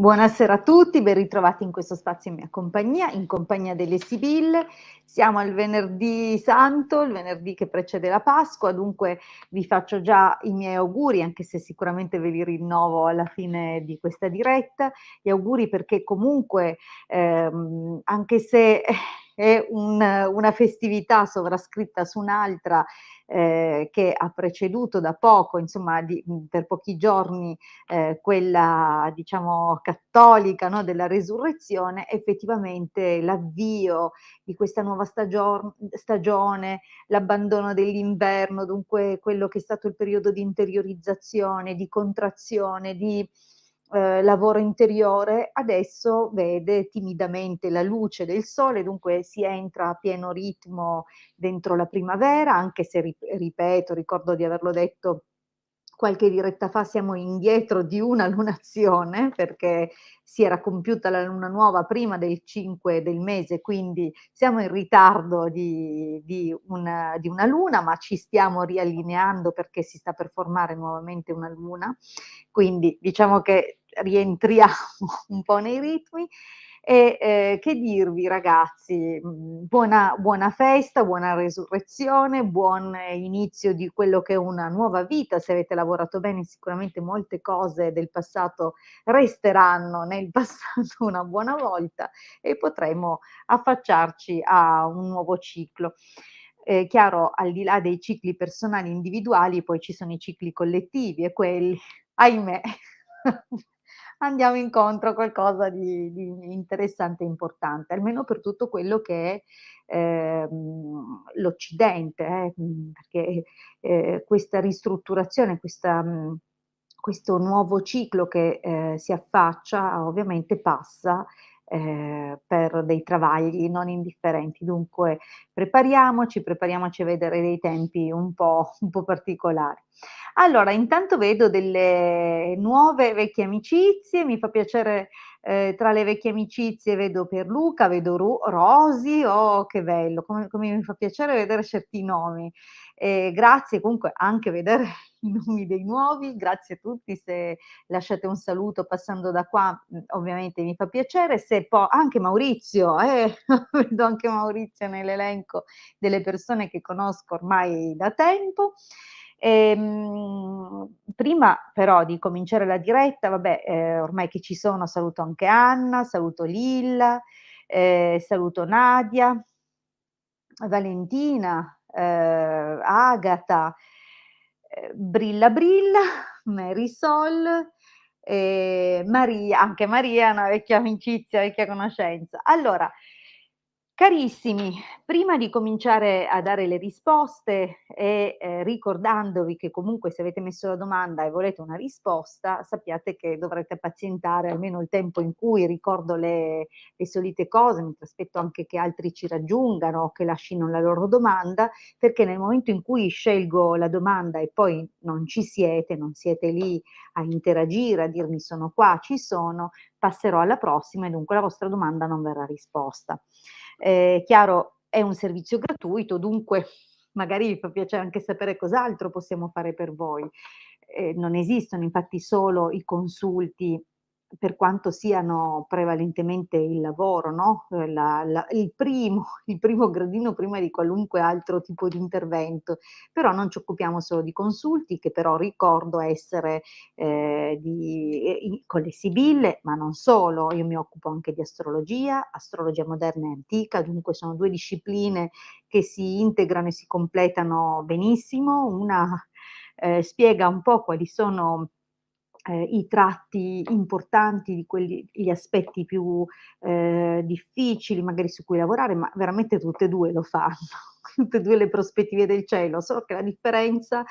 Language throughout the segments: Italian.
Buonasera a tutti, ben ritrovati in questo spazio in compagnia delle Sibille. Siamo al venerdì santo, il venerdì che precede la Pasqua, dunque vi faccio già i miei auguri, anche se sicuramente ve li rinnovo alla fine di questa diretta. Gli auguri perché comunque, anche se è una festività sovrascritta su un'altra, che ha preceduto da poco, insomma per pochi giorni, quella diciamo cattolica, no, della resurrezione, effettivamente l'avvio di questa nuova stagione, l'abbandono dell'inverno, dunque quello che è stato il periodo di interiorizzazione, di contrazione, di lavoro interiore, adesso vede timidamente la luce del sole, dunque si entra a pieno ritmo dentro la primavera, anche se ripeto, ricordo di averlo detto qualche diretta fa, siamo indietro di una lunazione, perché si era compiuta la luna nuova prima del 5 del mese, quindi siamo in ritardo di una luna, ma ci stiamo riallineando perché si sta per formare nuovamente una luna, quindi diciamo che rientriamo un po' nei ritmi. E, che dirvi ragazzi, buona festa, buona resurrezione, buon inizio di quello che è una nuova vita. Se avete lavorato bene, sicuramente molte cose del passato resteranno nel passato una buona volta e potremo affacciarci a un nuovo ciclo. Chiaro, al di là dei cicli personali individuali, poi ci sono i cicli collettivi e quelli, ahimè, andiamo incontro a qualcosa di interessante e importante, almeno per tutto quello che è, l'Occidente, perché, questa ristrutturazione, questo nuovo ciclo che, si affaccia ovviamente passa, per dei travagli non indifferenti. Dunque prepariamoci a vedere dei tempi un po' particolari. Allora, intanto vedo delle nuove vecchie amicizie, mi fa piacere, tra le vecchie amicizie vedo Pierluca, vedo Rosy, oh che bello, come mi fa piacere vedere certi nomi. Grazie comunque anche vedere i nomi dei nuovi, grazie a tutti, se lasciate un saluto passando da qua, ovviamente mi fa piacere, se anche Maurizio, vedo anche Maurizio nell'elenco delle persone che conosco ormai da tempo. Prima però di cominciare la diretta, vabbè, ormai che ci sono saluto anche Anna, saluto Lilla, saluto Nadia, Valentina, Agata, Brilla Brilla, Marisol, Maria, anche Maria è una vecchia amicizia, vecchia conoscenza. Allora, carissimi, prima di cominciare a dare le risposte e, ricordandovi che comunque se avete messo la domanda e volete una risposta, sappiate che dovrete pazientare almeno il tempo in cui ricordo le solite cose, mentre aspetto anche che altri ci raggiungano o che lascino la loro domanda, perché nel momento in cui scelgo la domanda e poi non ci siete, non siete lì a interagire, a dirmi sono qua, ci sono, passerò alla prossima e dunque la vostra domanda non verrà risposta. Chiaro, è un servizio gratuito, dunque magari vi fa piacere anche sapere cos'altro possiamo fare per voi. Non esistono infatti solo i consulti, per quanto siano prevalentemente il lavoro, no, il primo gradino prima di qualunque altro tipo di intervento, però non ci occupiamo solo di consulti, che però ricordo essere, con le Sibille, ma non solo, io mi occupo anche di astrologia, astrologia moderna e antica, dunque sono 2 discipline che si integrano e si completano benissimo. Una, spiega un po' quali sono, i tratti importanti di quelli gli aspetti più, difficili magari su cui lavorare, ma veramente tutte e 2 lo fanno, tutte e 2 le prospettive del cielo, solo che la differenza,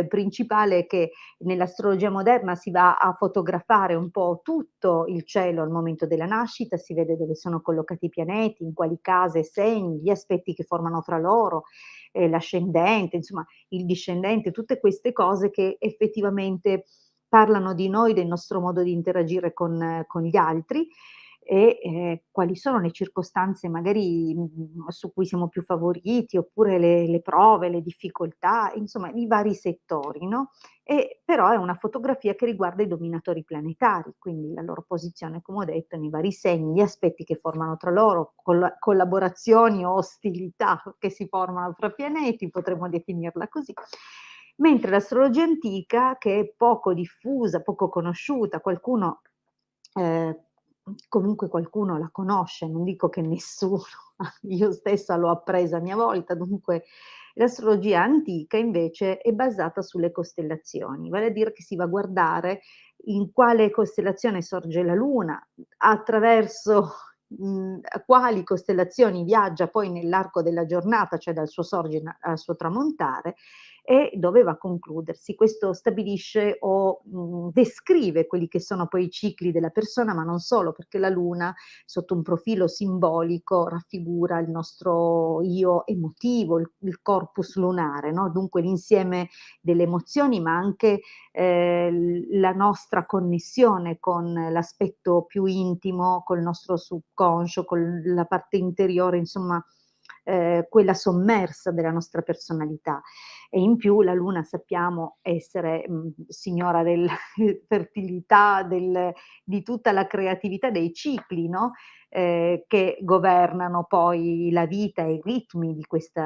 principale è che nell'astrologia moderna si va a fotografare un po' tutto il cielo al momento della nascita, si vede dove sono collocati i pianeti, in quali case e segni, gli aspetti che formano fra loro, l'ascendente, insomma il discendente, tutte queste cose che effettivamente parlano di noi, del nostro modo di interagire con gli altri. quali sono le circostanze magari, su cui siamo più favoriti, oppure le prove, le difficoltà, insomma i vari settori, no, però è una fotografia che riguarda i dominatori planetari, quindi la loro posizione, come ho detto, nei vari segni, gli aspetti che formano tra loro, collaborazioni o ostilità che si formano fra pianeti, potremmo definirla così. Mentre l'astrologia antica, che è poco diffusa, poco conosciuta, qualcuno ehm, comunque qualcuno la conosce, non dico che nessuno, io stessa l'ho appresa a mia volta, dunque l'astrologia antica invece è basata sulle costellazioni, vale a dire che si va a guardare in quale costellazione sorge la Luna, attraverso, quali costellazioni viaggia poi nell'arco della giornata, cioè dal suo sorgere al suo tramontare, e dove va a concludersi. Questo stabilisce o, descrive quelli che sono poi i cicli della persona, ma non solo, perché la Luna sotto un profilo simbolico raffigura il nostro io emotivo, il corpus lunare, no, dunque l'insieme delle emozioni, ma anche, la nostra connessione con l'aspetto più intimo, col nostro subconscio, con la parte interiore, insomma, quella sommersa della nostra personalità. E in più la Luna sappiamo essere, signora del fertilità, di tutta la creatività dei cicli, no, che governano poi la vita e i ritmi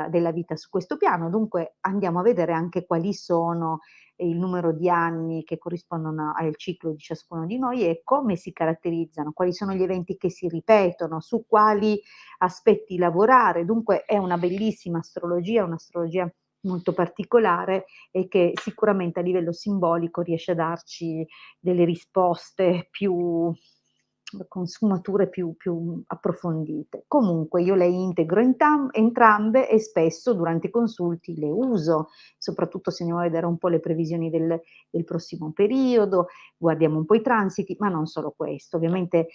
della vita su questo piano. Dunque andiamo a vedere anche quali sono il numero di anni che corrispondono al ciclo di ciascuno di noi e come si caratterizzano, quali sono gli eventi che si ripetono, su quali aspetti lavorare. Dunque è una bellissima astrologia, un'astrologia molto particolare e che sicuramente a livello simbolico riesce a darci delle risposte più con sfumature più approfondite. Comunque io le integro entrambe e spesso durante i consulti le uso, soprattutto se andiamo a vedere un po' le previsioni del prossimo periodo, guardiamo un po' i transiti, ma non solo questo. Ovviamente,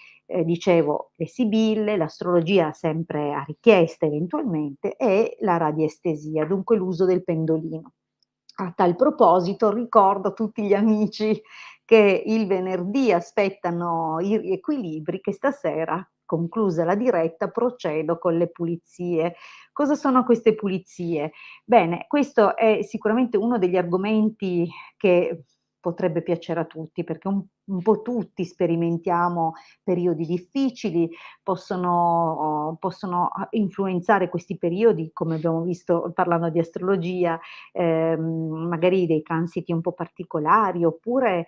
dicevo, le sibille, l'astrologia sempre a richiesta eventualmente e la radiestesia, dunque l'uso del pendolino. A tal proposito ricordo a tutti gli amici che il venerdì aspettano i riequilibri, che stasera, conclusa la diretta, procedo con le pulizie. Cosa sono queste pulizie? Bene, questo è sicuramente uno degli argomenti che potrebbe piacere a tutti, perché un po' tutti sperimentiamo periodi difficili, possono influenzare questi periodi, come abbiamo visto parlando di astrologia, magari dei transiti un po' particolari, oppure,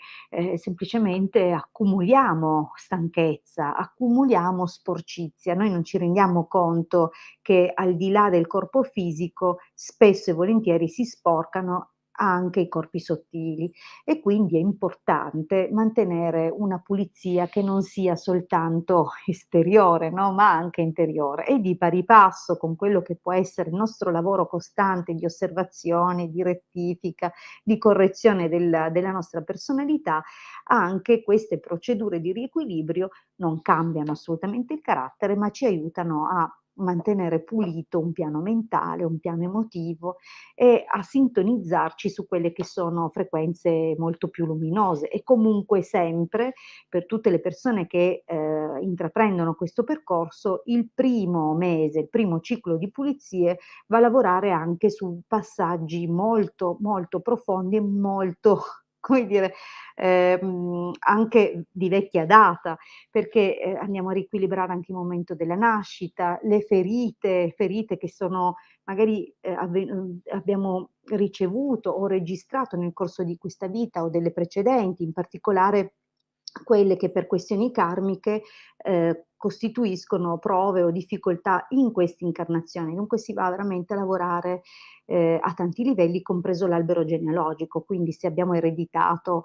semplicemente accumuliamo stanchezza, accumuliamo sporcizia. Noi non ci rendiamo conto che al di là del corpo fisico, spesso e volentieri si sporcano anche i corpi sottili e quindi è importante mantenere una pulizia che non sia soltanto esteriore, no, ma anche interiore e di pari passo con quello che può essere il nostro lavoro costante di osservazione, di rettifica, di correzione della nostra personalità, anche queste procedure di riequilibrio non cambiano assolutamente il carattere, ma ci aiutano a mantenere pulito un piano mentale, un piano emotivo e a sintonizzarci su quelle che sono frequenze molto più luminose e comunque sempre per tutte le persone che, intraprendono questo percorso, il primo mese, il primo ciclo di pulizie va a lavorare anche su passaggi molto, molto profondi e molto, come dire, anche di vecchia data, perché, andiamo a riequilibrare anche il momento della nascita, le ferite che sono magari, abbiamo ricevuto o registrato nel corso di questa vita o delle precedenti, in particolare quelle che per questioni karmiche, costituiscono prove o difficoltà in questa incarnazione. Dunque si va veramente a lavorare, a tanti livelli, compreso l'albero genealogico. Quindi se abbiamo ereditato,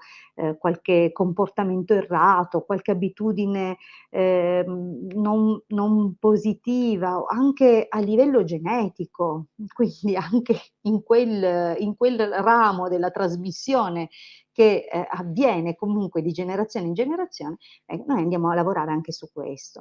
qualche comportamento errato, qualche abitudine, non positiva o anche a livello genetico, quindi anche in quel ramo della trasmissione che, avviene comunque di generazione in generazione, noi andiamo a lavorare anche su questo.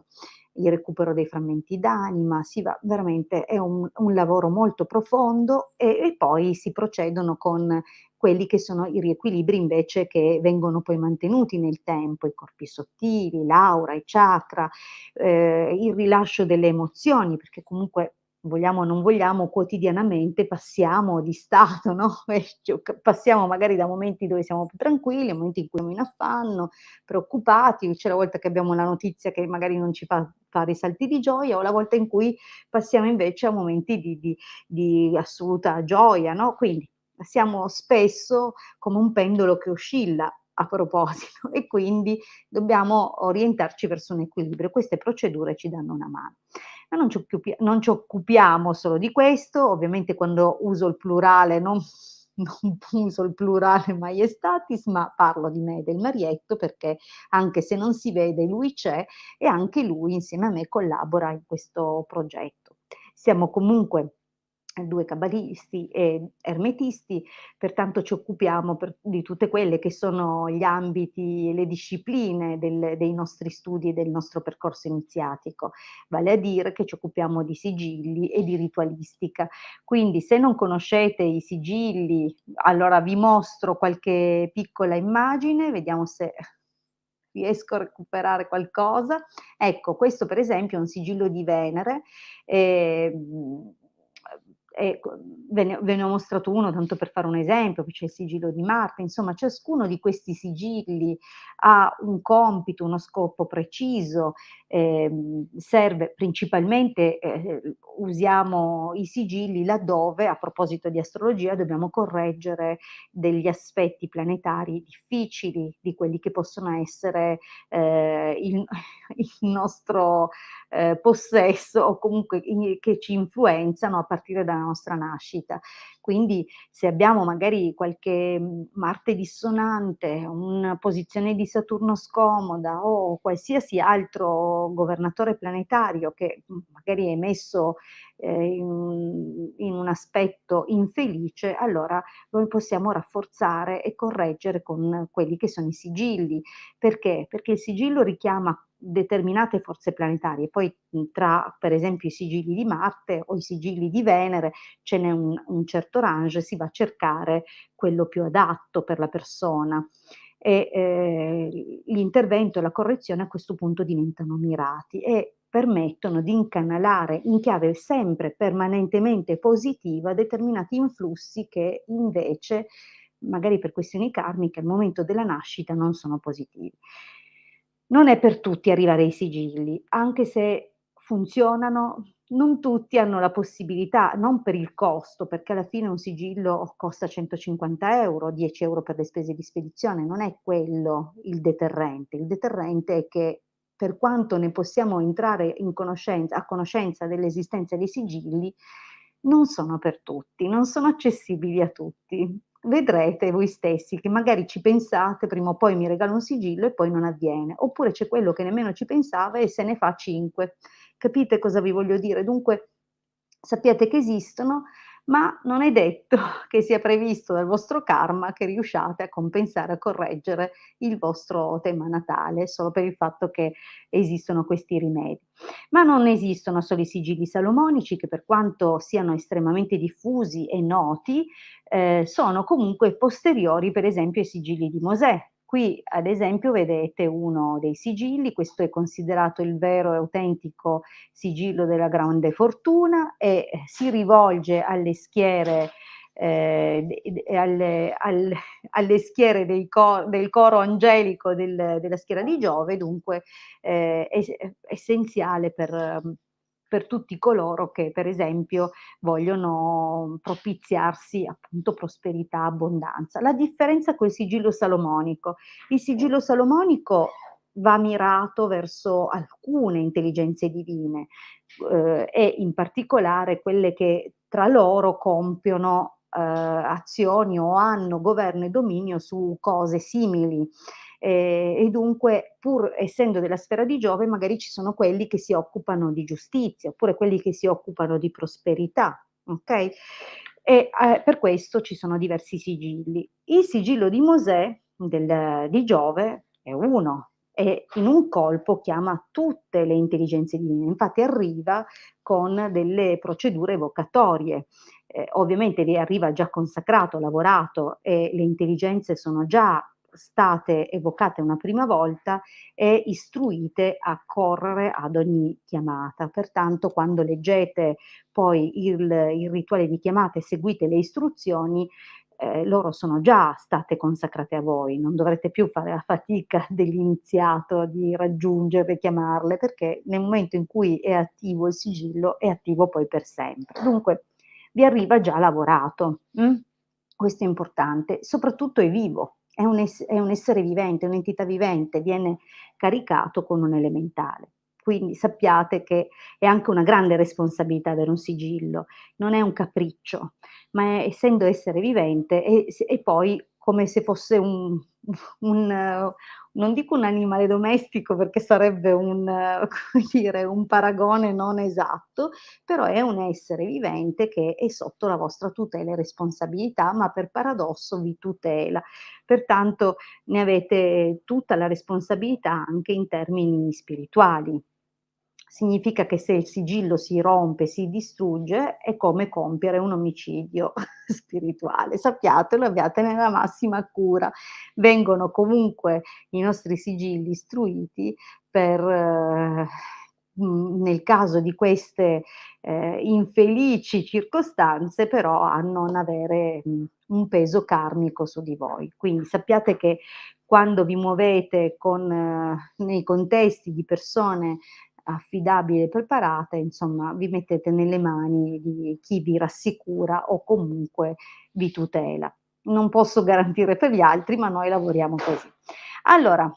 Il recupero dei frammenti d'anima, si va veramente è un lavoro molto profondo e poi si procedono con quelli che sono i riequilibri invece che vengono poi mantenuti nel tempo, i corpi sottili, l'aura, i chakra, il rilascio delle emozioni, perché comunque vogliamo o non vogliamo, quotidianamente passiamo di stato, no, e passiamo magari da momenti dove siamo più tranquilli, a momenti in cui siamo in affanno, preoccupati, c'è la volta che abbiamo una notizia che magari non ci fa fare i salti di gioia, o la volta in cui passiamo invece a momenti di assoluta gioia, no, quindi siamo spesso come un pendolo che oscilla, a proposito, e quindi dobbiamo orientarci verso un equilibrio. Queste procedure ci danno una mano. Ma non ci occupiamo solo di questo, ovviamente quando uso il plurale non uso il plurale maiestatis, ma parlo di me e del marietto, perché anche se non si vede lui c'è e anche lui insieme a me collabora in questo progetto. Siamo comunque 2 cabalisti e ermetisti, pertanto ci occupiamo di tutte quelle che sono gli ambiti e le discipline dei nostri studi e del nostro percorso iniziatico, vale a dire che ci occupiamo di sigilli e di ritualistica. Quindi se non conoscete i sigilli, allora vi mostro qualche piccola immagine, vediamo se riesco a recuperare qualcosa. Ecco, questo per esempio è un sigillo di Venere, ehm, ecco, ve ne ho mostrato uno tanto per fare un esempio, poi c'è il sigillo di Marte, insomma ciascuno di questi sigilli ha un compito, uno scopo preciso, serve principalmente, usiamo i sigilli laddove, a proposito di astrologia, dobbiamo correggere degli aspetti planetari difficili, di quelli che possono essere, il il nostro, possesso, o comunque che ci influenzano a partire dalla nostra nascita. Quindi se abbiamo magari qualche, Marte dissonante, una posizione di Saturno scomoda o qualsiasi altro governatore planetario che, magari è messo, in un aspetto infelice, allora noi possiamo rafforzare e correggere con quelli che sono i sigilli. Perché? Perché il sigillo richiama determinate forze planetarie, poi, tra per esempio i sigilli di Marte o i sigilli di Venere ce n'è un certo range, si va a cercare quello più adatto per la persona e, l'intervento e la correzione a questo punto diventano mirati e permettono di incanalare in chiave sempre permanentemente positiva determinati influssi che invece, magari per questioni karmiche, al momento della nascita non sono positivi. Non è per tutti arrivare ai sigilli, anche se funzionano, non tutti hanno la possibilità, non per il costo, perché alla fine un sigillo costa 150 €, 10 € per le spese di spedizione, non è quello il deterrente. Il deterrente è che, per quanto ne possiamo entrare a conoscenza dell'esistenza dei sigilli, non sono per tutti, non sono accessibili a tutti. Vedrete voi stessi che magari ci pensate: "Prima o poi mi regalo un sigillo", e poi non avviene. Oppure c'è quello che nemmeno ci pensava e se ne fa 5. Capite cosa vi voglio dire? Dunque sappiate che esistono, ma non è detto che sia previsto dal vostro karma che riusciate a compensare, a correggere il vostro tema natale, solo per il fatto che esistono questi rimedi. Ma non esistono solo i sigilli salomonici che, per quanto siano estremamente diffusi e noti, sono comunque posteriori per esempio ai sigilli di Mosè. Qui ad esempio vedete uno dei sigilli, questo è considerato il vero e autentico sigillo della grande fortuna e si rivolge alle schiere, alle schiere del coro angelico della schiera di Giove, dunque essenziale per tutti coloro che per esempio vogliono propiziarsi appunto prosperità, abbondanza. La differenza col sigillo salomonico: il sigillo salomonico va mirato verso alcune intelligenze divine, e in particolare quelle che tra loro compiono, azioni o hanno governo e dominio su cose simili. E dunque, pur essendo della sfera di Giove, magari ci sono quelli che si occupano di giustizia, oppure quelli che si occupano di prosperità, okay? E, per questo ci sono diversi sigilli. Il sigillo di Mosè, di Giove, è uno e in un colpo chiama tutte le intelligenze divine. Infatti arriva con delle procedure evocatorie. ovviamente lì arriva già consacrato, lavorato e le intelligenze sono già state evocate una prima volta e istruite a correre ad ogni chiamata. Pertanto quando leggete poi il rituale di chiamata e seguite le istruzioni, loro sono già state consacrate a voi, non dovrete più fare la fatica dell'iniziato di raggiungerle, chiamarle, perché nel momento in cui è attivo il sigillo, è attivo poi per sempre. Dunque vi arriva già lavorato, questo è importante. Soprattutto è vivo, è un essere vivente, è un'entità vivente, viene caricato con un elementale. Quindi sappiate che è anche una grande responsabilità avere un sigillo, non è un capriccio, ma è essendo essere vivente e poi come se fosse un non dico un animale domestico perché sarebbe un come dire, un paragone non esatto, però è un essere vivente che è sotto la vostra tutela e responsabilità, ma per paradosso vi tutela. Pertanto ne avete tutta la responsabilità anche in termini spirituali. Significa che se il sigillo si rompe, si distrugge, è come compiere un omicidio spirituale. Sappiatelo, abbiate nella massima cura. Vengono comunque i nostri sigilli istruiti per nel caso di queste, infelici circostanze, però a non avere, un peso karmico su di voi. Quindi sappiate che quando vi muovete con nei contesti di persone affidabili e preparate, insomma, vi mettete nelle mani di chi vi rassicura o comunque vi tutela. Non posso garantire per gli altri, ma noi lavoriamo così. Allora,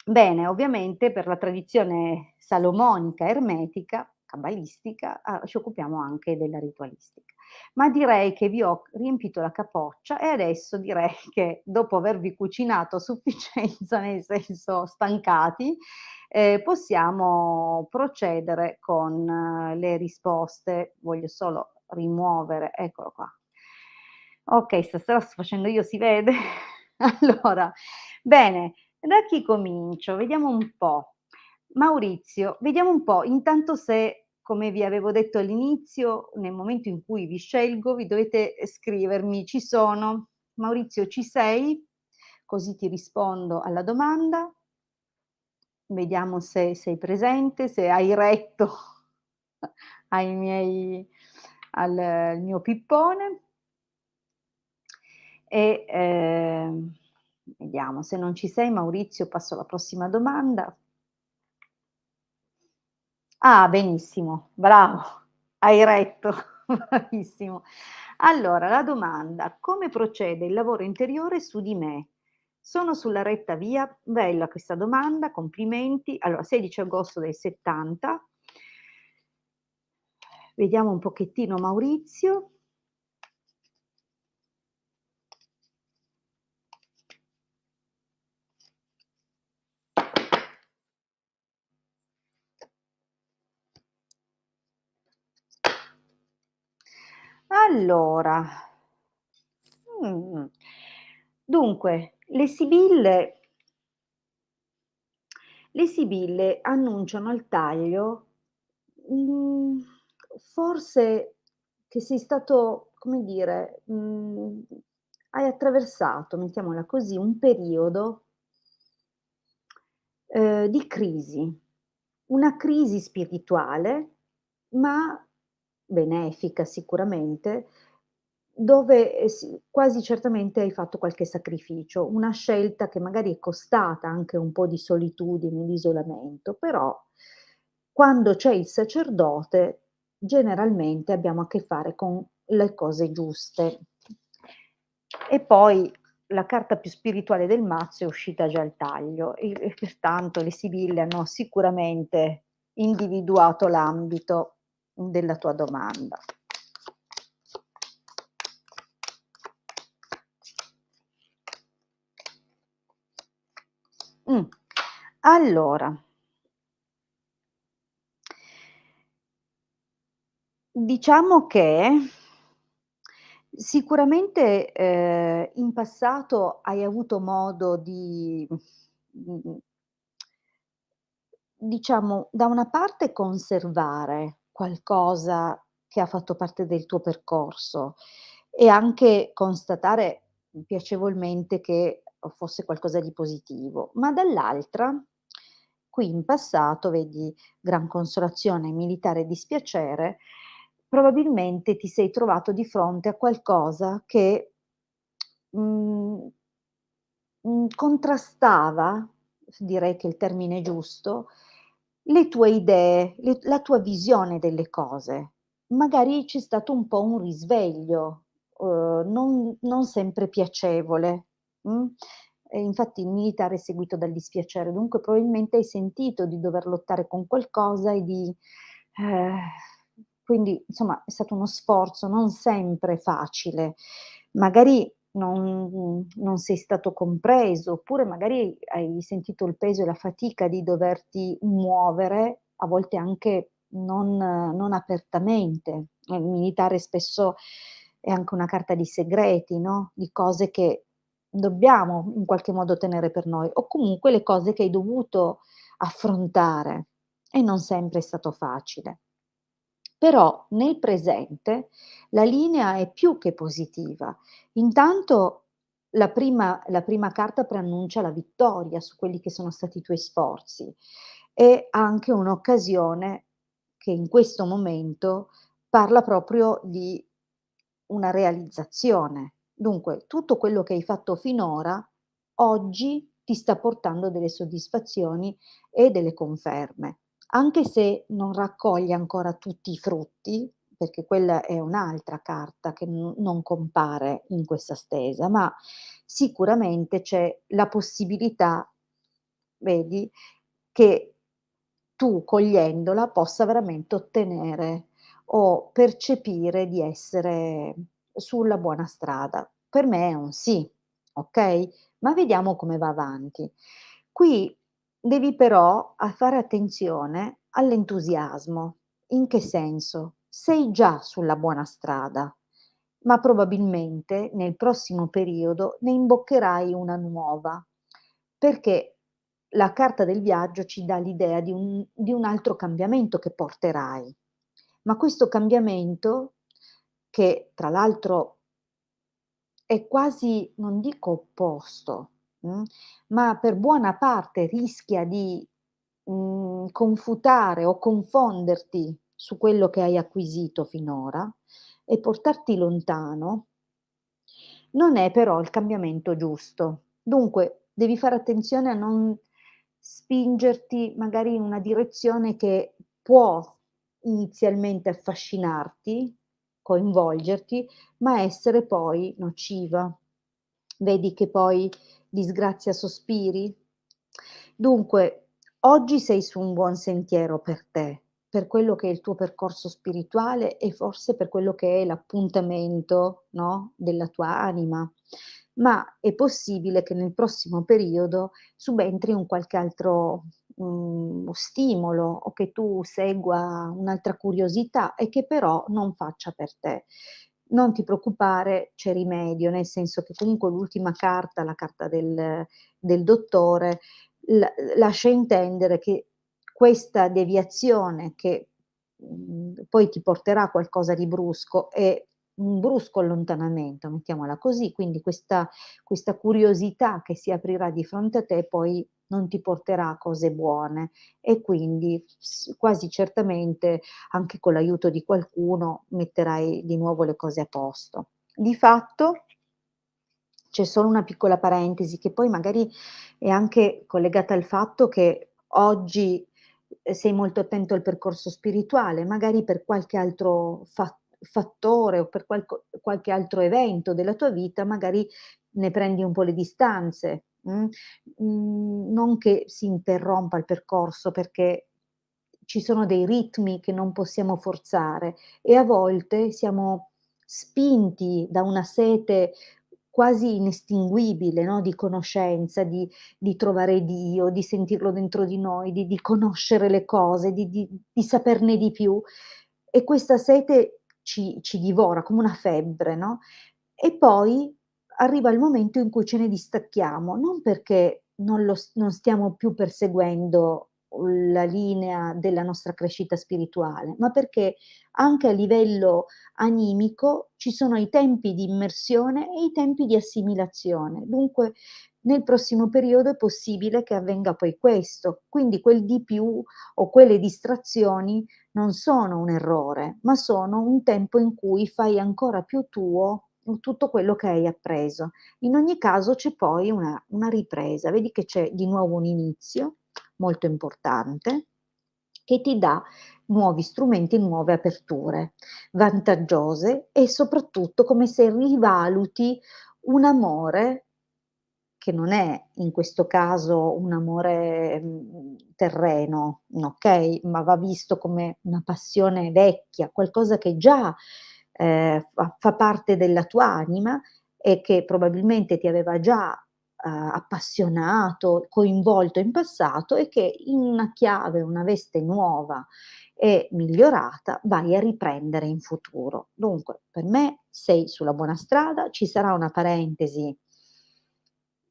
bene, ovviamente per la tradizione salomonica, ermetica, cabalistica, ci occupiamo anche della ritualistica. Ma direi che vi ho riempito la capoccia e adesso direi che dopo avervi cucinato a sufficienza, nel senso stancati, possiamo procedere con le risposte. Voglio solo rimuovere eccolo qua. Okay, stasera sto facendo io, si vede? Allora, bene, da chi comincio? Vediamo un po'. Maurizio, vediamo un po', intanto se, come vi avevo detto all'inizio, nel momento in cui vi scelgo, vi dovete scrivermi: "Ci sono". Maurizio, ci sei? Così ti rispondo alla domanda. Vediamo se sei presente, se hai retto ai miei al mio pippone. E, vediamo, se non ci sei Maurizio passo alla prossima domanda. Ah, benissimo, bravo, hai retto, bravissimo. Allora, la domanda: "Come procede il lavoro interiore su di me? Sono sulla retta via?" Bella questa domanda, complimenti. Allora, 16 agosto del '70. Vediamo un pochettino Maurizio. Allora, mh, dunque le sibille annunciano al taglio, mhmm, forse che sei stato, come dire, hai attraversato, mettiamola così, un periodo, di crisi. Una crisi spirituale, ma benefica sicuramente, dove, quasi certamente hai fatto qualche sacrificio, una scelta che magari è costata anche un po' di solitudine, di isolamento, però quando c'è il sacerdote generalmente abbiamo a che fare con le cose giuste. E poi la carta più spirituale del mazzo è uscita già al taglio e pertanto le sibille hanno sicuramente individuato l'ambito della tua domanda. Mh. Allora, diciamo che sicuramente, in passato hai avuto modo di, mhmm, diciamo, da una parte conservare qualcosa che ha fatto parte del tuo percorso e anche constatare piacevolmente che fosse qualcosa di positivo, ma dall'altra, qui in passato, vedi, gran consolazione, militare dispiacere, probabilmente ti sei trovato di fronte a qualcosa che, mhmm contrastava, direi che il termine è giusto, le tue idee, la tua visione delle cose. Magari c'è stato un po' un risveglio, non sempre piacevole, mh? E infatti il militare è seguito dal dispiacere, dunque probabilmente hai sentito di dover lottare con qualcosa e di ehm, quindi insomma è stato uno sforzo non sempre facile. Magari non sei stato compreso, oppure magari hai sentito il peso e la fatica di doverti muovere, a volte anche non apertamente. Il militare spesso è anche una carta di segreti, no, di cose che dobbiamo in qualche modo tenere per noi, o comunque le cose che hai dovuto affrontare e non sempre è stato facile. Però nel presente la linea è più che positiva. Intanto la prima carta preannuncia la vittoria su quelli che sono stati i tuoi sforzi. È anche un'occasione che in questo momento parla proprio di una realizzazione. Dunque, tutto quello che hai fatto finora, oggi ti sta portando delle soddisfazioni e delle conferme. Anche se non raccoglie ancora tutti i frutti, perché quella è un'altra carta che non compare in questa stesa, ma sicuramente c'è la possibilità, vedi, che tu cogliendola possa veramente ottenere o percepire di essere sulla buona strada. Per me è un sì, okay, ma vediamo come va avanti. Qui devi però a fare attenzione all'entusiasmo. In che senso? Sei già sulla buona strada, ma probabilmente nel prossimo periodo ne imboccherai una nuova, perché la carta del viaggio ci dà l'idea di un altro cambiamento che porterai. Ma questo cambiamento, che tra l'altro è quasi, non dico opposto, ma per buona parte rischia di, confutare o confonderti su quello che hai acquisito finora e portarti lontano, non è però il cambiamento giusto. Dunque devi fare attenzione a non spingerti magari in una direzione che può inizialmente affascinarti, coinvolgerti, ma essere poi nociva. Vedi che poi disgrazia sospiri? Dunque, oggi sei su un buon sentiero per te, per quello che è il tuo percorso spirituale e forse per quello che è l'appuntamento, no, della tua anima. Ma è possibile che nel prossimo periodo subentri un qualche altro, stimolo o che tu segua un'altra curiosità e che però non faccia per te. Non ti preoccupare, c'è rimedio, nel senso che comunque l'ultima carta, la carta del dottore, lascia intendere che questa deviazione che, poi ti porterà a qualcosa di brusco è un brusco allontanamento, mettiamola così, quindi questa curiosità che si aprirà di fronte a te poi non ti porterà a cose buone e quindi quasi certamente, anche con l'aiuto di qualcuno, metterai di nuovo le cose a posto. Di fatto c'è solo una piccola parentesi che poi magari è anche collegata al fatto che oggi, sei molto attento al percorso spirituale, magari per qualche altro fattore o per qualche altro evento della tua vita, magari ne prendi un po' le distanze, non che si interrompa il percorso, perché ci sono dei ritmi che non possiamo forzare e a volte siamo spinti da una sete quasi inestinguibile, no, di conoscenza, di trovare Dio, di sentirlo dentro di noi, di conoscere le cose, di saperne di più e questa sete ci divora come una febbre, no, e poi arriva il momento in cui ce ne distacchiamo, non perché non stiamo più perseguendo la linea della nostra crescita spirituale, ma perché anche a livello animico ci sono i tempi di immersione e i tempi di assimilazione. Dunque nel prossimo periodo è possibile che avvenga poi questo, quindi quel di più o quelle distrazioni non sono un errore, ma sono un tempo in cui fai ancora più tuo tutto quello che hai appreso. In ogni caso c'è poi una ripresa, vedi che c'è di nuovo un inizio molto importante che ti dà nuovi strumenti, nuove aperture vantaggiose e soprattutto come se rivaluti un amore che non è in questo caso un amore, terreno, okay, ma va visto come una passione vecchia, qualcosa che già, fa parte della tua anima e che probabilmente ti aveva già, appassionato, coinvolto in passato e che in una chiave, una veste nuova e migliorata vai a riprendere in futuro. Dunque, per me sei sulla buona strada, ci sarà una parentesi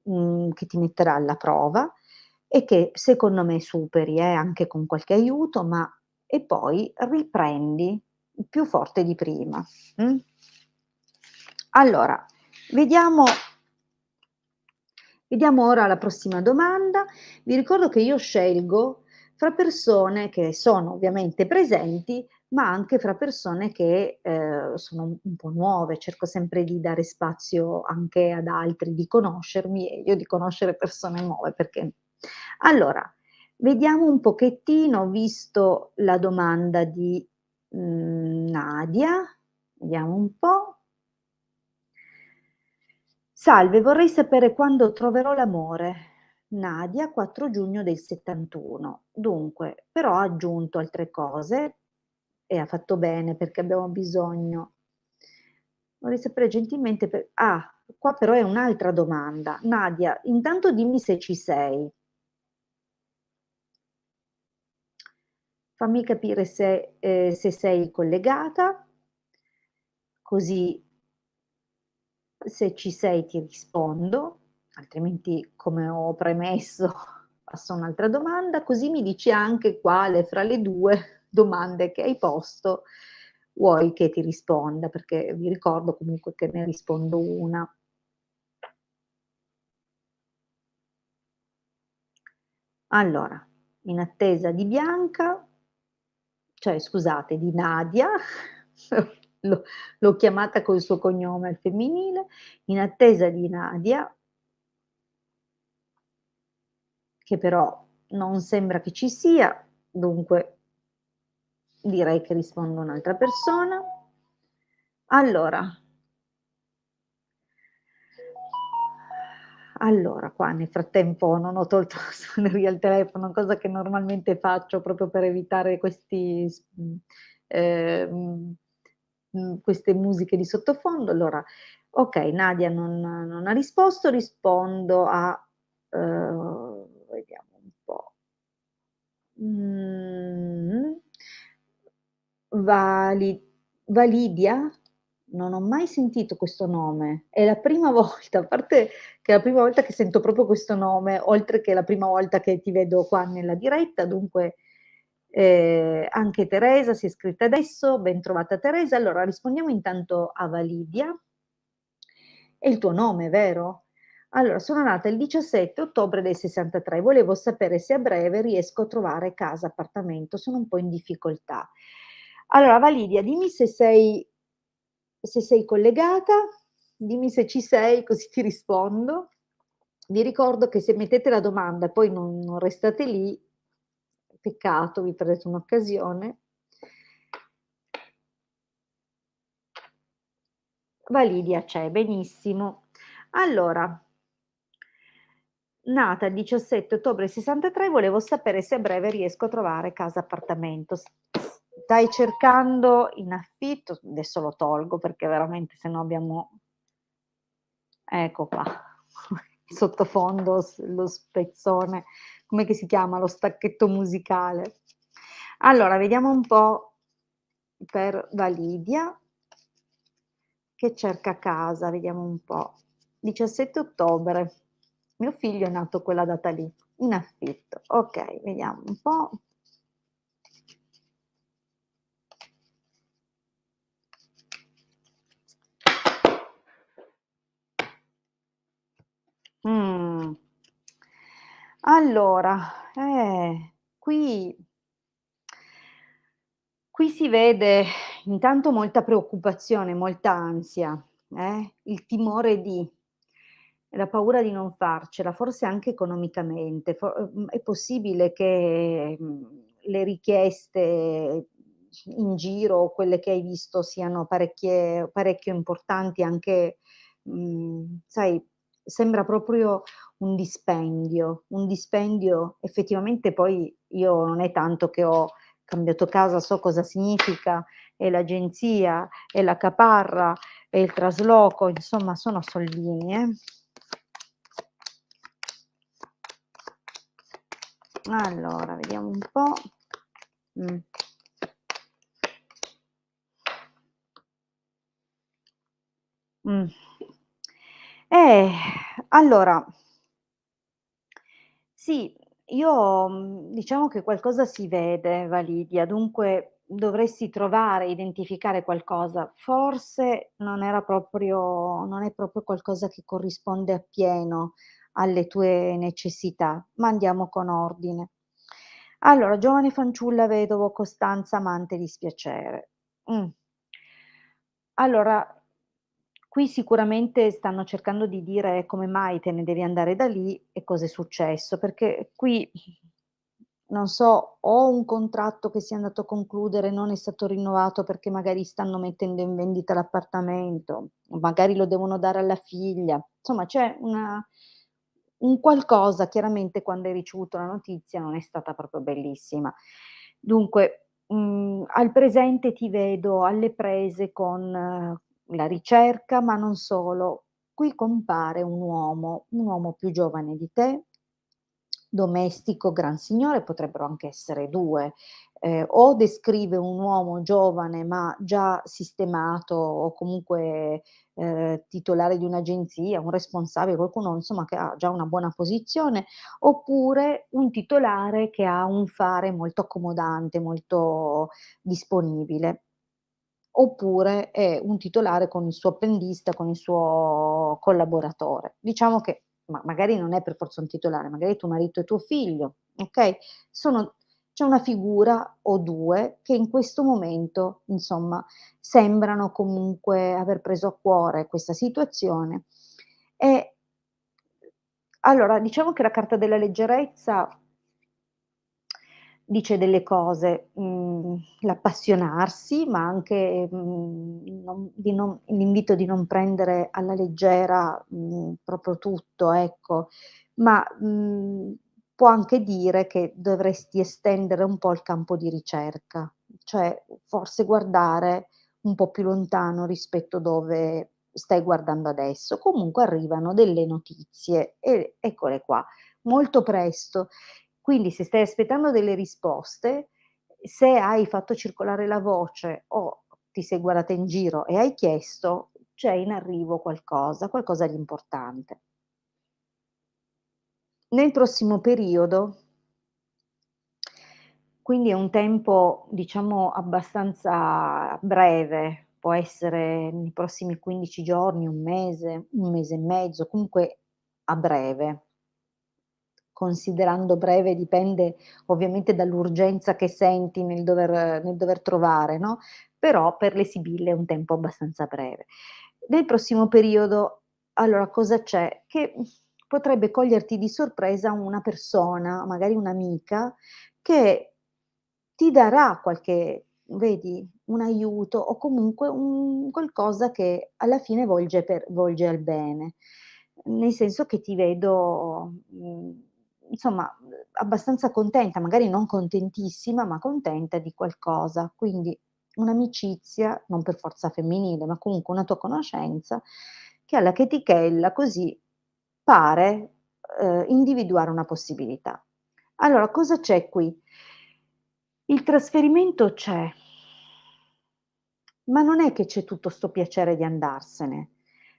che ti metterà alla prova e che secondo me superi, anche con qualche aiuto, ma e poi riprendi più forte di prima, mh? Allora, vediamo vediamo ora la prossima domanda. Vi ricordo che io scelgo fra persone che sono ovviamente presenti, ma anche fra persone che, sono un po' nuove, cerco sempre di dare spazio anche ad altri di conoscermi e io di conoscere persone nuove, perché no. Allora, vediamo un pochettino, ho visto la domanda di, Nadia, vediamo un po'. Salve, vorrei sapere quando troverò l'amore. Nadia, 4 giugno del '71. Dunque, però ha aggiunto altre cose e ha fatto bene perché abbiamo bisogno. Vorrei sapere gentilmente qua però è un'altra domanda. Nadia, intanto dimmi se ci sei. Fammi capire se sei collegata, così se ci sei ti rispondo, altrimenti come ho premesso passo a un'altra domanda, così mi dici anche quale fra le 2 domande che hai posto vuoi che ti risponda, perché vi ricordo comunque che ne rispondo una. Allora, in attesa di Bianca, cioè scusate, di Nadia, l'ho l'ho chiamata col suo cognome al femminile, in attesa di Nadia che però non sembra che ci sia, dunque direi che risponde un'altra persona. Allora qua nel frattempo non ho tolto la suoneria al telefono, cosa che normalmente faccio proprio per evitare ehm, queste musiche di sottofondo. Allora, okay, Nadia non ha risposto, rispondo vediamo un po'. Mh. Vali Validia? Non ho mai sentito questo nome. È la prima volta, a parte che è la prima volta che sento proprio questo nome, oltre che la prima volta che ti vedo qua nella diretta, dunque, anche Teresa si è iscritta adesso, bentrovata Teresa. Allora rispondiamo intanto a Validia. È il tuo nome, vero? Allora, sono nata il 17 ottobre del '63, volevo sapere se a breve riesco a trovare casa, appartamento, sono un po' in difficoltà. Allora Validia, dimmi se sei collegata, dimmi se ci sei, così ti rispondo. Vi ricordo che se mettete la domanda e poi non restate lì, peccato, vi perdete un'occasione. Validia c'è, benissimo. Allora, nata il 17 ottobre '63, volevo sapere se a breve riesco a trovare casa appartamento. Stai cercando in affitto? Adesso lo tolgo perché veramente se no abbiamo ecco qua, sottofondo lo spezzone, com'è che si chiama? Lo stacchetto musicale. Allora, vediamo un po' per Validia che cerca casa, vediamo un po'. 17 ottobre. Mio figlio è nato quella data lì. in affitto. Okay, vediamo un po'. Mh. Allora, qui si vede intanto molta preoccupazione, molta ansia, il timore di la paura di non farcela, forse anche economicamente. È possibile che, le richieste in giro, quelle che hai visto siano parecchio importanti anche, sai, sembra proprio un dispendio effettivamente. Poi io non è tanto che ho cambiato casa, so cosa significa, e l'agenzia, e la caparra, e il trasloco, insomma sono soldini, eh. Allora, vediamo un po'. Mh. Mh. Eh, allora sì, io, diciamo che qualcosa si vede, Validia, dunque dovresti trovare, identificare qualcosa. Forse non è proprio qualcosa che corrisponde appieno alle tue necessità, ma andiamo con ordine. Allora, giovane fanciulla, vedovo, costanza, amante, dispiacere. Mh. Allora, qui sicuramente stanno cercando di dire come mai te ne devi andare da lì e cos'è successo, perché qui, non so, o un contratto che si è andato a concludere non è stato rinnovato perché magari stanno mettendo in vendita l'appartamento, o magari lo devono dare alla figlia. Insomma, c'è un qualcosa, chiaramente quando hai ricevuto la notizia non è stata proprio bellissima. Dunque, al presente ti vedo alle prese con la ricerca, ma non solo. Qui compare un uomo più giovane di te, domestico, gran signore, potrebbero anche essere 2, o descrive un uomo giovane ma già sistemato o comunque, titolare di un'agenzia, un responsabile, qualcuno insomma che ha già una buona posizione, oppure un titolare che ha un fare molto accomodante, molto disponibile. Oppure è un titolare con il suo apprendista, con il suo collaboratore. Diciamo che magari non è per forza un titolare, magari è tuo marito e tuo figlio, okay, sono c'è una figura o 2 che in questo momento, insomma, sembrano comunque aver preso a cuore questa situazione. E allora, diciamo che la carta della leggerezza dice delle cose, l'appassionarsi, ma anche, l'invito di non prendere alla leggera, proprio tutto, ecco. Ma, può anche dire che dovresti estendere un po' il campo di ricerca, cioè forse guardare un po' più lontano rispetto dove stai guardando adesso. Comunque arrivano delle notizie e eccole qua, molto presto. Quindi se stai aspettando delle risposte, se hai fatto circolare la voce o ti sei guardata in giro e hai chiesto, c'è in arrivo qualcosa, qualcosa di importante. Nel prossimo periodo, quindi è un tempo diciamo abbastanza breve, può essere nei prossimi 15 giorni, 1 mese e mezzo, comunque a breve. Considerando breve dipende ovviamente dall'urgenza che senti nel dover trovare, no, però per le sibille è un tempo abbastanza breve. Nel prossimo periodo, allora cosa c'è? Che, potrebbe coglierti di sorpresa una persona, magari un'amica, che ti darà qualche vedi, un aiuto o comunque un qualcosa che alla fine volge al bene. Nel senso che ti vedo, insomma, abbastanza contenta, magari non contentissima, ma contenta di qualcosa. Quindi un'amicizia, non per forza femminile, ma comunque una tua conoscenza, che alla chetichella così pare, individuare una possibilità. Allora cosa c'è qui? Il trasferimento c'è, ma non è che c'è tutto 'sto piacere di andarsene.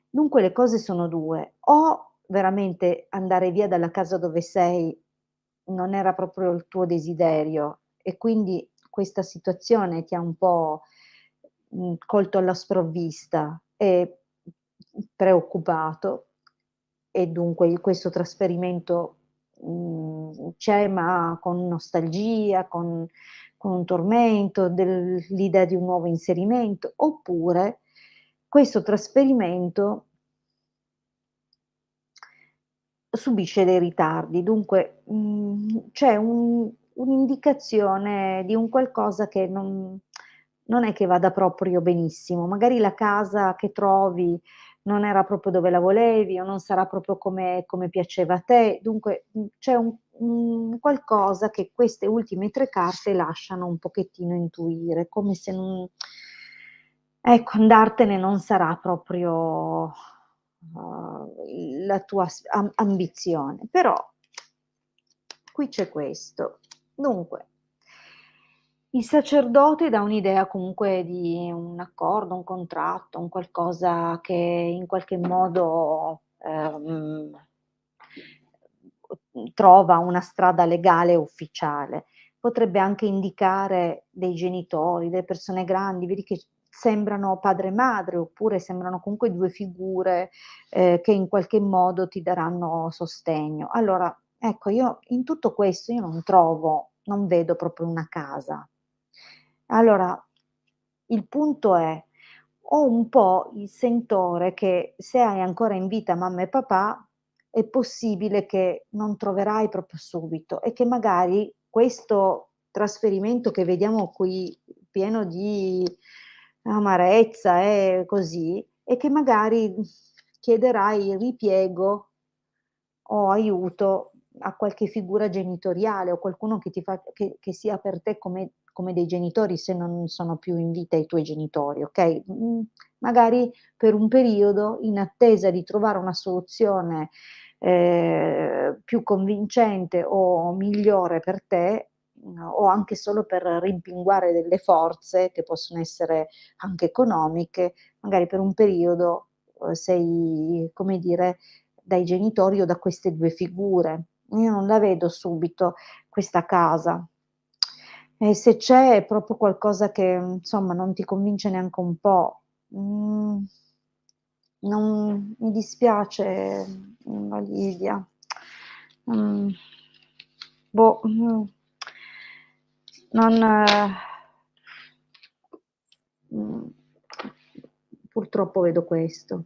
Dunque le cose sono 2: o veramente andare via dalla casa dove sei non era proprio il tuo desiderio e quindi questa situazione ti ha un po', colto alla sprovvista e preoccupato e dunque questo trasferimento, c'è ma con nostalgia, con un tormento dell'idea di un nuovo inserimento, oppure questo trasferimento subisce dei ritardi, dunque, c'è un'indicazione di un qualcosa che non è che vada proprio benissimo. Magari la casa che trovi non era proprio dove la volevi o non sarà proprio come piaceva a te. Dunque, c'è un qualcosa che queste ultime 3 carte lasciano un pochettino intuire, come se non ecco, andartene non sarà proprio, la tua ambizione. Però qui c'è questo. Dunque, il sacerdote dà un'idea comunque di un accordo, un contratto, un qualcosa che in qualche modo, trova una strada legale e ufficiale. Potrebbe anche indicare dei genitori, delle persone grandi, vedi che sembrano padre e madre, oppure sembrano comunque 2 figure, che in qualche modo ti daranno sostegno. Allora, ecco, io in tutto questo io non vedo proprio una casa. Allora, il punto è: ho un po' il sentore che se hai ancora in vita mamma e papà, è possibile che non troverai proprio subito e che magari questo trasferimento che vediamo qui, pieno di amarezza e così, e che magari chiederai ripiego o aiuto a qualche figura genitoriale o qualcuno che ti fa che sia per te come dei genitori se non sono più in vita i tuoi genitori, okay, magari per un periodo, in attesa di trovare una soluzione, più convincente o migliore per te, o anche solo per rimpinguare delle forze che possono essere anche economiche, magari per un periodo, sei, come dire, dai genitori o da queste 2 figure. Io non la vedo subito questa casa. E se c'è è proprio qualcosa che, insomma, non ti convince neanche un po'. Non mi dispiace, Lidia. Mhmm, boh, non mhmm, purtroppo vedo questo.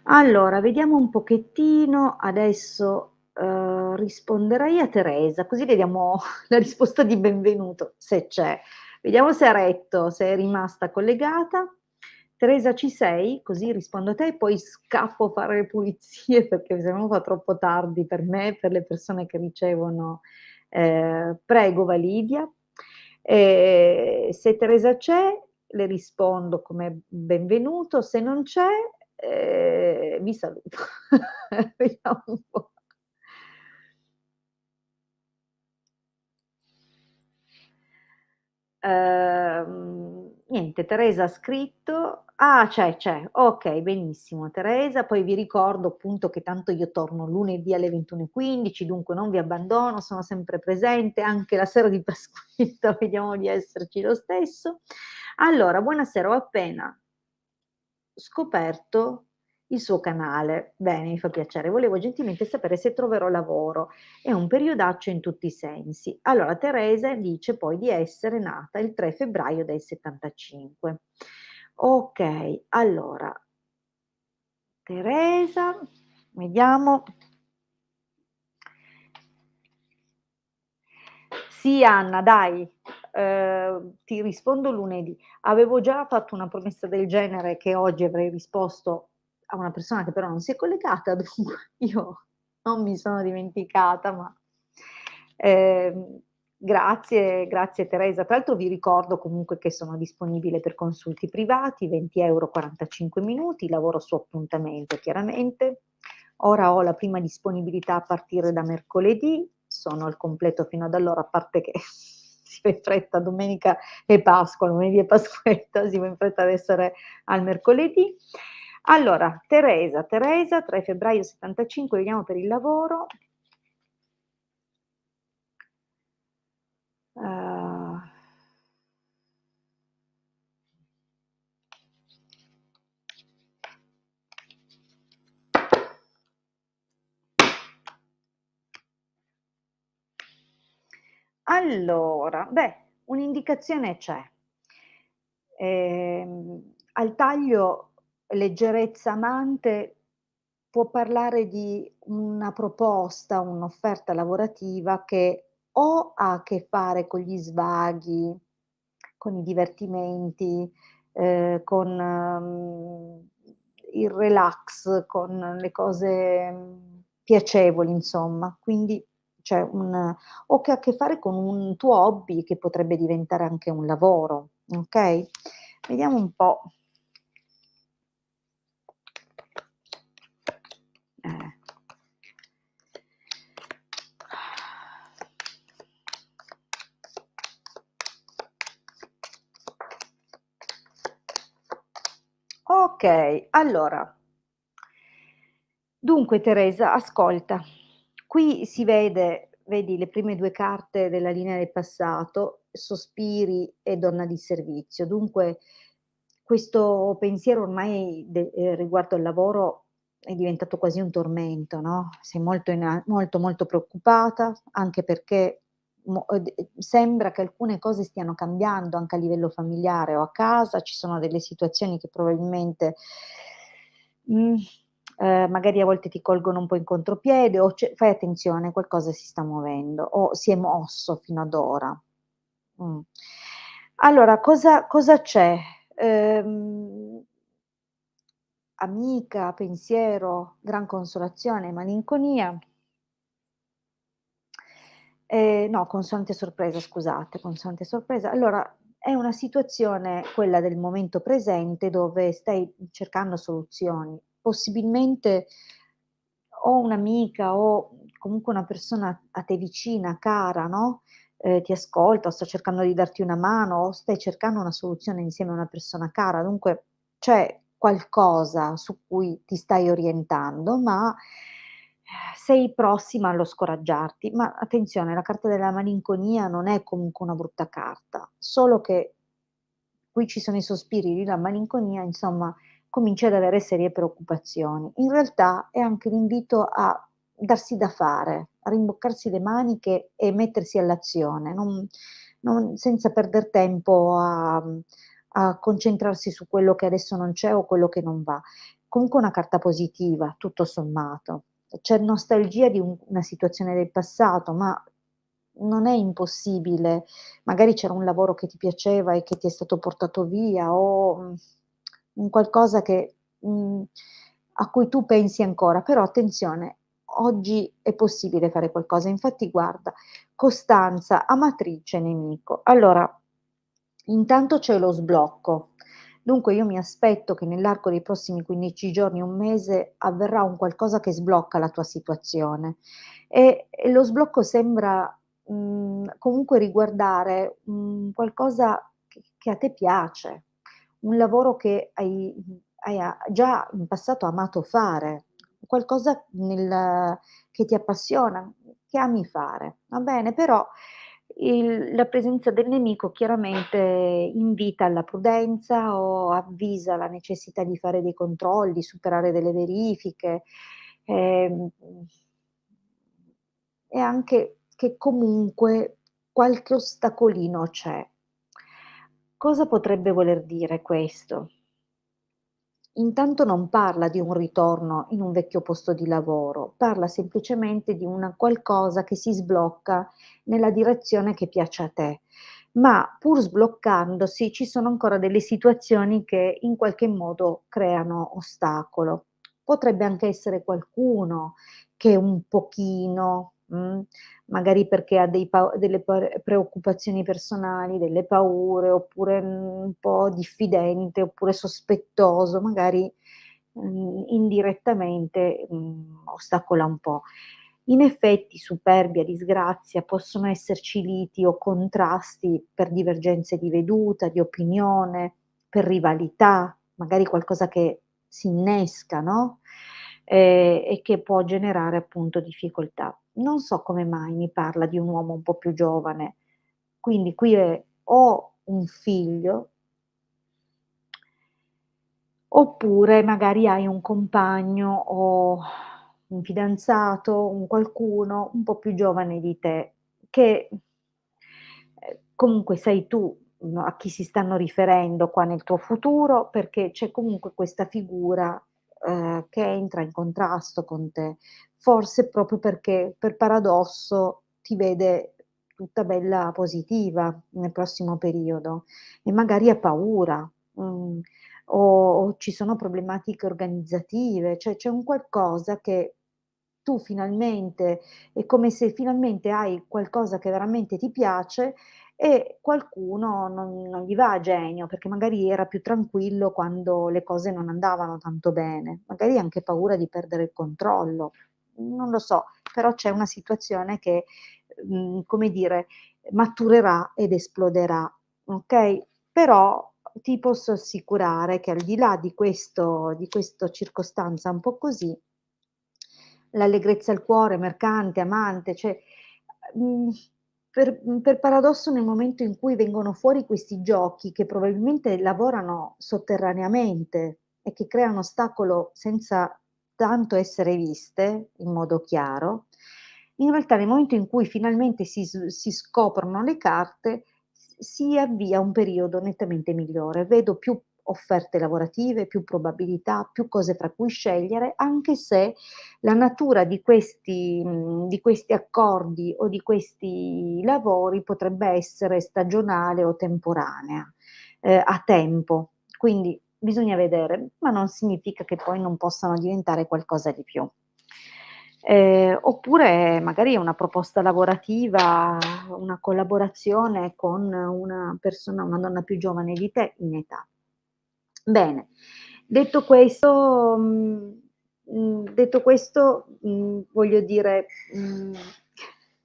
Allora, vediamo un pochettino, adesso, risponderei a Teresa, così vediamo la risposta di benvenuto, se c'è. Vediamo se ha retto, se è rimasta collegata. Teresa ci sei? Così rispondo a te e poi scappo a fare le pulizie perché se no fa troppo tardi per me e per le persone che ricevono. Prego Validia. Se Teresa c'è, le rispondo come benvenuto, se non c'è, vi saluto. Vediamo un po'. Niente, Teresa ha scritto c'è, okay, benissimo Teresa, poi vi ricordo appunto che tanto io torno lunedì alle 21:15, dunque non vi abbandono, sono sempre presente, anche la sera di Pasquetta vediamo di esserci lo stesso. Allora, buonasera, ho appena scoperto il suo canale. Bene, mi fa piacere. Volevo gentilmente sapere se troverò lavoro. È un periodaccio in tutti i sensi. Allora, Teresa dice poi di essere nata il 3 febbraio del 75. Okay, allora Teresa, vediamo. Sì, Anna, dai, ti rispondo lunedì. Avevo già fatto una promessa del genere che oggi avrei risposto a una persona che però non si è collegata, dunque io non mi sono dimenticata, ma, ehm, grazie Teresa. Tra l'altro vi ricordo comunque che sono disponibile per consulti privati, 20 € 45 minuti, lavoro su appuntamento chiaramente. Ora ho la prima disponibilità a partire da mercoledì, sono al completo fino ad allora, a parte che si fa in fretta, domenica e Pasqua, lunedì e Pasquetta, si fa in fretta ad essere al mercoledì. Allora, Teresa, 3 febbraio '75, vediamo per il lavoro. Allora, beh, un'indicazione c'è. Al taglio leggerezza amante può parlare di una proposta, un'offerta lavorativa che o ha a che fare con gli svaghi, con i divertimenti, con, il relax, con le cose, piacevoli insomma. Quindi c'è un o che ha a che fare con un tuo hobby che potrebbe diventare anche un lavoro, okay? Vediamo un po'. Eh. Okay, allora dunque Teresa, ascolta, qui si vedi le prime 2 carte della linea del passato, sospiri e donna di servizio. Dunque questo pensiero ormai riguardo al lavoro è diventato quasi un tormento, no, sei molto, molto preoccupata, anche perché sembra che alcune cose stiano cambiando anche a livello familiare o a casa, ci sono delle situazioni che probabilmente, mhmm, magari a volte ti colgono un po' in contropiede o fai attenzione, qualcosa si sta muovendo o si è mosso fino ad ora. Mh. Allora cosa c'è? Ehm, amica, pensiero, gran consolazione, malinconia. No, consonante sorpresa, scusate, consonante sorpresa. Allora, è una situazione, quella del momento presente, dove stai cercando soluzioni. Possibilmente o un'amica o comunque una persona a te vicina, cara, no, ti ascolta o sta cercando di darti una mano o stai cercando una soluzione insieme a una persona cara. Dunque c'è qualcosa su cui ti stai orientando, ma sei prossima allo scoraggiarti. Ma attenzione, la carta della malinconia non è comunque una brutta carta, solo che qui ci sono i sospiri, lì la malinconia, insomma, cominci ad avere serie preoccupazioni. In realtà è anche l'invito a darsi da fare, a rimboccarsi le maniche e mettersi all'azione, senza perder tempo a concentrarsi su quello che adesso non c'è o quello che non va. Comunque una carta positiva, tutto sommato. C'è nostalgia di una situazione del passato, ma non è impossibile. Magari c'era un lavoro che ti piaceva e che ti è stato portato via o, un qualcosa che a cui tu pensi ancora, però attenzione, oggi è possibile fare qualcosa. Infatti guarda, costanza, amatrice, nemico. Allora, intanto c'è lo sblocco. Dunque io mi aspetto che nell'arco dei prossimi 15 giorni, 1 mese, avverrà un qualcosa che sblocca la tua situazione e lo sblocco sembra, comunque riguardare, qualcosa che a te piace, un lavoro che hai già in passato amato fare, qualcosa che ti appassiona, che ami fare, va bene? Però la presenza del nemico chiaramente invita alla prudenza o avvisa la necessità di fare dei controlli, superare delle verifiche, ehm, e anche che comunque qualche ostacolino c'è. Cosa potrebbe voler dire questo? Intanto non parla di un ritorno in un vecchio posto di lavoro, parla semplicemente di una qualcosa che si sblocca nella direzione che piace a te. Ma pur sbloccandosi ci sono ancora delle situazioni che in qualche modo creano ostacolo. Potrebbe anche essere qualcuno che un pochino, magari perché ha delle preoccupazioni personali, delle paure, oppure, un po' diffidente, oppure sospettoso, magari, indirettamente, ostacola un po'. In effetti superbia, disgrazia, possono esserci liti o contrasti per divergenze di veduta, di opinione, per rivalità, magari qualcosa che si innesca, no, e che può generare appunto difficoltà. Non so come mai mi parla di un uomo un po' più giovane, quindi qui è o un figlio, oppure magari hai un compagno o un fidanzato, un qualcuno un po' più giovane di te che comunque sei tu, a chi si stanno riferendo qua nel tuo futuro, perché c'è comunque questa figura, che entra in contrasto con te. Forse proprio perché, per paradosso, ti vede tutta bella positiva nel prossimo periodo e magari ha paura, o ci sono problematiche organizzative, cioè c'è un qualcosa che tu finalmente è come se finalmente hai qualcosa che veramente ti piace e qualcuno non gli va a genio, perché magari era più tranquillo quando le cose non andavano tanto bene, magari anche paura di perdere il controllo, non lo so, però c'è una situazione che, come dire, maturerà ed esploderà, okay, però ti posso assicurare che al di là di questo circostanza un po' così, l'allegrezza al cuore, mercante, amante, cioè, mhmm, per paradosso nel momento in cui vengono fuori questi giochi che probabilmente lavorano sotterraneamente e che creano ostacolo senza tanto essere viste in modo chiaro, in realtà nel momento in cui finalmente si scoprono le carte, si avvia un periodo nettamente migliore. Vedo più offerte lavorative, più probabilità, più cose fra cui scegliere, anche se la natura di questi accordi o di questi lavori potrebbe essere stagionale o temporanea, a tempo. Quindi bisogna vedere, ma non significa che poi non possano diventare qualcosa di più. Oppure magari è una proposta lavorativa, una collaborazione con una persona, una donna più giovane di te in età. Bene, detto questo, voglio dire,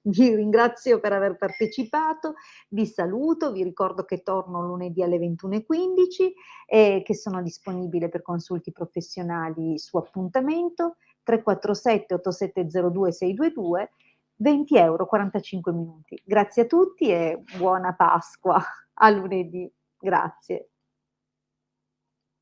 vi ringrazio per aver partecipato, vi saluto, vi ricordo che torno lunedì alle 21:15 e che sono disponibile per consulti professionali su appuntamento, 347 8702 622, 20 €, 45 minuti. Grazie a tutti e buona Pasqua. A lunedì. Grazie.